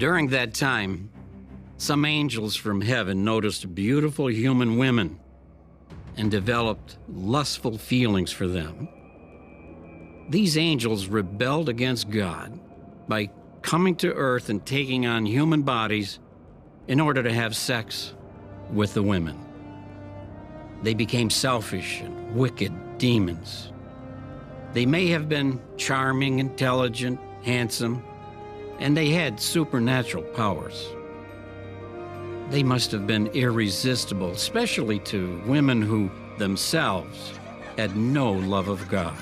During that time, some angels from heaven noticed beautiful human women and developed lustful feelings for them. These angels rebelled against God by coming to earth and taking on human bodies in order to have sex with the women. They became selfish and wicked demons. They may have been charming, intelligent, handsome, and they had supernatural powers. They must have been irresistible, especially to women who themselves had no love of God.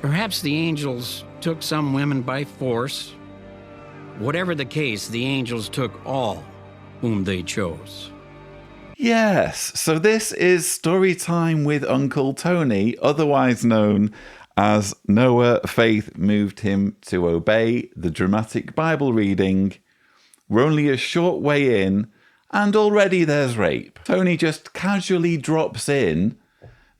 Perhaps the angels took some women by force. Whatever the case, the angels took all whom they chose. Yes, so this is Storytime with Uncle Tony, otherwise known as Noah, Faith Moved Him to Obey, the dramatic Bible reading. We're only a short way in, and already there's rape. Tony just casually drops in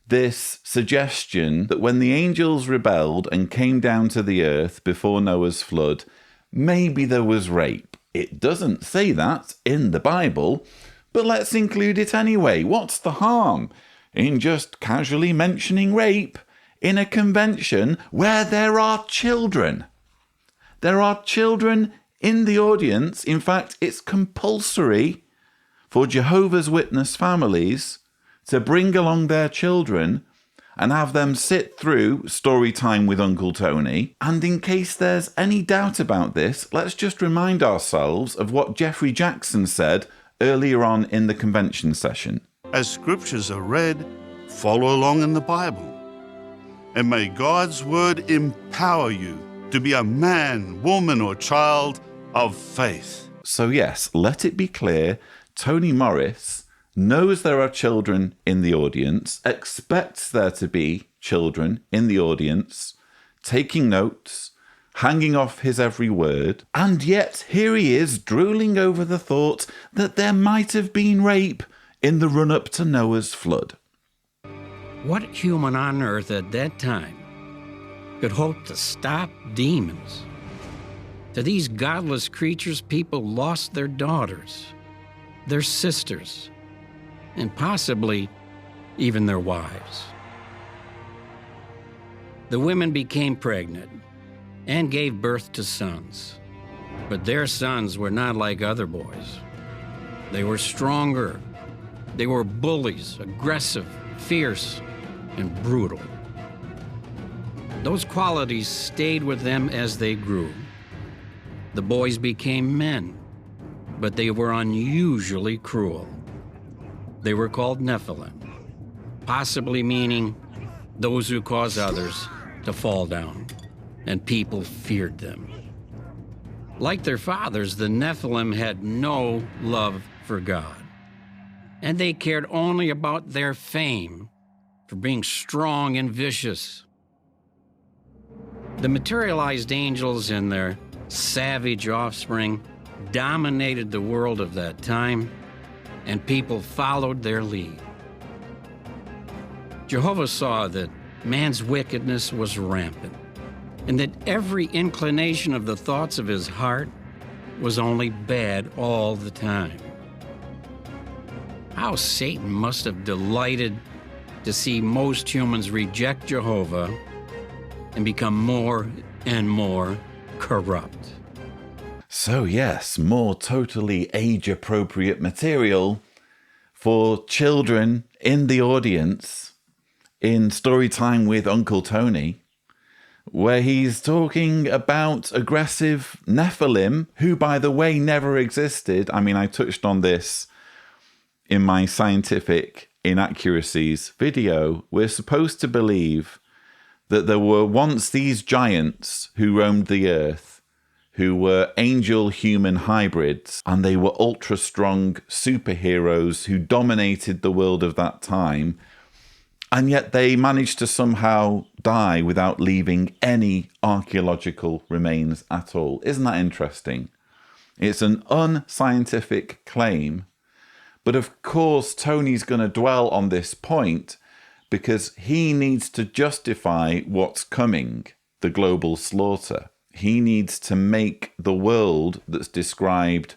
this suggestion that when the angels rebelled and came down to the earth before Noah's flood, maybe there was rape. It doesn't say that in the Bible, but let's include it anyway. What's the harm in just casually mentioning rape in a convention where there are children? There are children in the audience. In fact, it's compulsory for Jehovah's Witness families to bring along their children and have them sit through Storytime with Uncle Tony. And in case there's any doubt about this, let's just remind ourselves of what Jeffrey Jackson said earlier on in the convention session. As scriptures are read, follow along in the Bible. And may God's word empower you to be a man, woman, or child of faith. So yes, let it be clear, Tony Morris knows there are children in the audience, expects there to be children in the audience, taking notes, hanging off his every word, and yet here he is drooling over the thought that there might have been rape in the run-up to Noah's flood. What human on earth at that time could hope to stop demons? To these godless creatures, people lost their daughters, their sisters, and possibly even their wives. The women became pregnant and gave birth to sons, but their sons were not like other boys. They were stronger. They were bullies, aggressive, fierce, and brutal. Those qualities stayed with them as they grew. The boys became men, but they were unusually cruel. They were called Nephilim, possibly meaning those who cause others to fall down, and people feared them. Like their fathers, the Nephilim had no love for God, and they cared only about their fame for being strong and vicious. The materialized angels and their savage offspring dominated the world of that time, and people followed their lead. Jehovah saw that man's wickedness was rampant, and that every inclination of the thoughts of his heart was only bad all the time. How Satan must have delighted to see most humans reject Jehovah and become more and more corrupt. So yes, more totally age-appropriate material for children in the audience in Storytime with Uncle Tony, where he's talking about aggressive Nephilim, who, by the way, never existed. I mean, I touched on this in my scientific inaccuracies video. We're supposed to believe that there were once these giants who roamed the earth, who were angel-human hybrids, and they were ultra-strong superheroes who dominated the world of that time, and yet they managed to somehow die without leaving any archaeological remains at all. Isn't that interesting? It's an unscientific claim, but of course Tony's going to dwell on this point because he needs to justify what's coming, the global slaughter. He needs to make the world that's described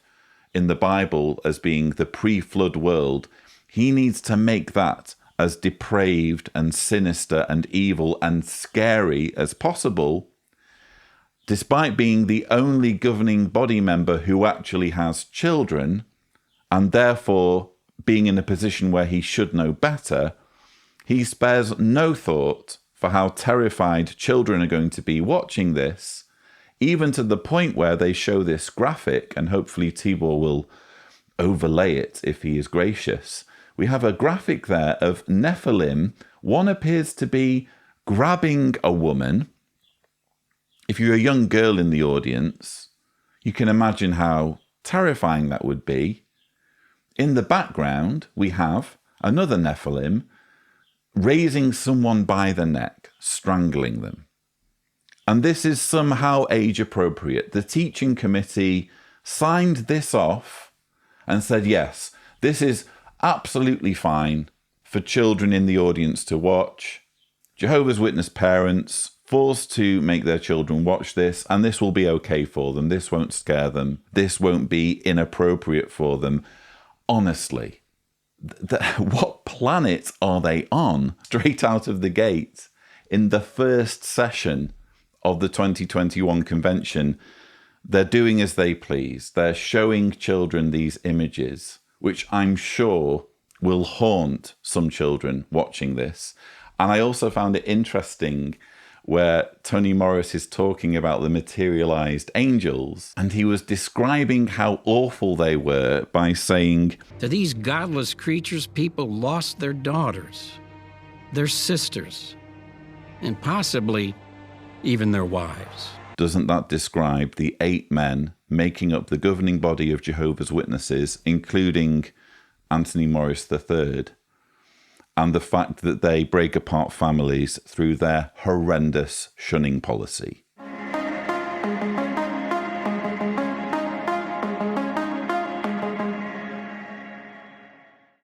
in the Bible as being the pre-flood world, he needs to make that as depraved and sinister and evil and scary as possible, despite being the only governing body member who actually has children, and therefore being in a position where he should know better. He spares no thought for how terrified children are going to be watching this, even to the point where they show this graphic, and hopefully Tibor will overlay it if he is gracious. We have a graphic there of Nephilim. One appears to be grabbing a woman. If you're a young girl in the audience, you can imagine how terrifying that would be. In the background, we have another Nephilim raising someone by the neck, strangling them. And this is somehow age appropriate. The teaching committee signed this off and said, yes, this is absolutely fine for children in the audience to watch. Jehovah's Witness parents forced to make their children watch this, and this will be okay for them. This won't scare them. This won't be inappropriate for them. Honestly, what planet are they on straight out of the gate in the first session of the 2021 convention? They're doing as they please. They're showing children these images, which I'm sure will haunt some children watching this. And I also found it interesting where Tony Morris is talking about the materialized angels, and he was describing how awful they were by saying, To these godless creatures, people lost their daughters, their sisters, and possibly even their wives. Doesn't that describe the 8 men making up the governing body of Jehovah's Witnesses, including Anthony Morris III, and the fact that they break apart families through their horrendous shunning policy?